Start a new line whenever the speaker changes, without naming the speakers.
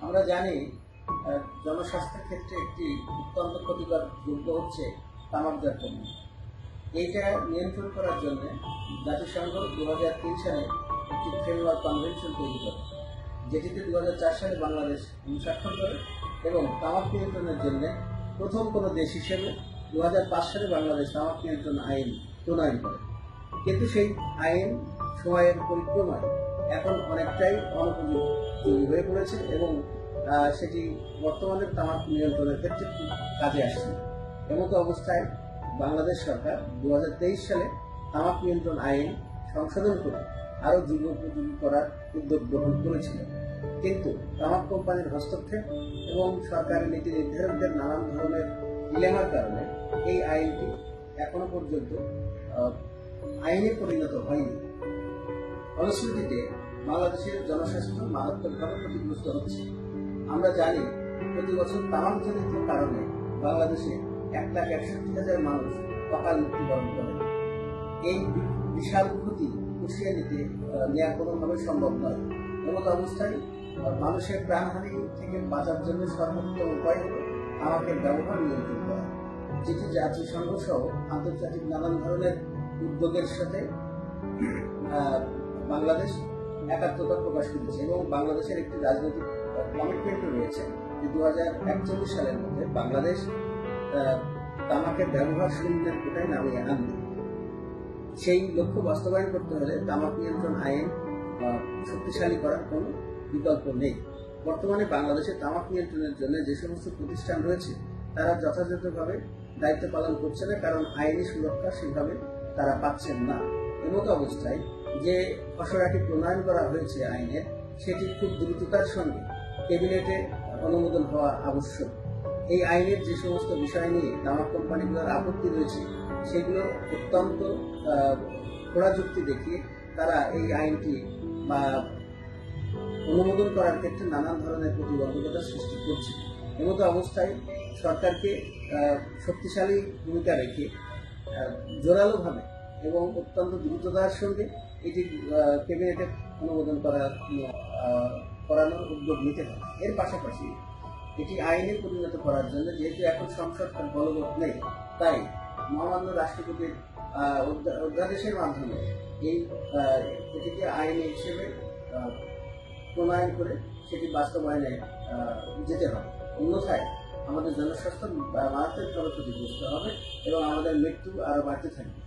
আমরা জানি জনস্বাস্থ্যের ক্ষেত্রে একটি অত্যন্ত ক্ষতিকর দ্রব্য হচ্ছে তামাকজাত পণ্য। এইটা নিয়ন্ত্রণ করার জন্য জাতিসংঘ 2003 সালে একটি ফ্রেমওয়ার্ক কনভেনশন তৈরি করে, যেটিতে 2004 সালে বাংলাদেশ স্বাক্ষর করে এবং তামাক নিয়ন্ত্রণের জন্য প্রথম কোনো দেশ হিসেবে 2005 সালে বাংলাদেশ তামাক নিয়ন্ত্রণ আইন প্রণয়ন করে। কিন্তু সেই আইন সময়ের পরিক্রমায় এখন অনেকটাই অনুপযোগী হয়ে পড়েছে এবং সেটি বর্তমানে তামাক নিয়ন্ত্রণের ক্ষেত্রে কাজে আসছে। এমতো অবস্থায় বাংলাদেশ সরকার 2023 সালে তামাক নিয়ন্ত্রণ আইন সংশোধন করে আরও যুগোপযোগী করার উদ্যোগ গ্রহণ করেছিল। কিন্তু তামাক কোম্পানির হস্তক্ষেপ এবং সরকারের নীতি নির্ধারকদের নানান ধরনের ডিলেমার কারণে এই আইনটি এখনো পর্যন্ত আইনে পরিণত হয়নি। ফলশ্রুতিতে বাংলাদেশের জনস্বাস্থ্য মারাত্মকভাবে ক্ষতিগ্রস্ত হচ্ছে। আমরা জানি প্রতি বছর তামাকজনিত কারণে বাংলাদেশে 1,61,000 মানুষ অকাল মৃত্যুবরণ করে। এই বিশাল ক্ষতি পুষিয়ে নেওয়া কোনোভাবে সম্ভব নয়। এমতো অবস্থায় মানুষের প্রাণহানি থেকে বাঁচার জন্য সর্বোত্তম উপায় হল তামাকের ব্যবহার নিয়ন্ত্রণ করা, যেটি জাতিসংঘ সহ আন্তর্জাতিক নানান ধরনের উদ্যোগের সাথে বাংলাদেশ একাত্মতা প্রকাশ করেছে এবং বাংলাদেশের একটি রাজনৈতিক কমিটমেন্টও রয়েছে যে 2041 সালের মধ্যে বাংলাদেশ তামাকের ব্যবহার শূন্যের কোটায় নামিয়ে আনবে। সেই লক্ষ্য বাস্তবায়ন করতে হলে তামাক নিয়ন্ত্রণ আইন শক্তিশালী করার কোনো বিকল্প নেই। বর্তমানে বাংলাদেশে তামাক নিয়ন্ত্রণের জন্য যে সমস্ত প্রতিষ্ঠান রয়েছে তারা যথাযথভাবে দায়িত্ব পালন করছে না, কারণ আইনি সুরক্ষা সেভাবে তারা পাচ্ছেন না। এমতো অবস্থায় যে খসড়াটি প্রণয়ন করা হয়েছে আইনের, সেটি খুব দ্রুততার সঙ্গে ক্যাবিনেটে অনুমোদন হওয়া আবশ্যক। এই আইনের যে সমস্ত বিষয় নিয়ে তামাক কোম্পানিগুলোর আপত্তি রয়েছে সেগুলো অত্যন্ত খোড়া যুক্তি দেখিয়ে তারা এই আইনটি বা অনুমোদন করার ক্ষেত্রে নানান ধরনের প্রতিবন্ধকতা সৃষ্টি করছে। এমতো অবস্থায় সরকারকে শক্তিশালী ভূমিকা রেখে জোরালোভাবে এবং অত্যন্ত দ্রুততার সঙ্গে এটি ক্যাবিনেটে অনুমোদন করানোর উদ্যোগ নিতে হবে। এর পাশাপাশি এটি আইনে পরিণত করার জন্য, যেহেতু এখন সংসদ বলবৎ নেই, তাই মহামান্য রাষ্ট্রপতির অধ্যাদেশের মাধ্যমে এটিকে আইন হিসেবে প্রণয়ন করে সেটি বাস্তবায়নে যেতে হবে। অন্যথায় আমাদের জনস্বাস্থ্য মারাত্মকভাবে ক্ষতিগ্রস্ত হবে এবং আমাদের মৃত্যু আরো বাড়তে থাকবে।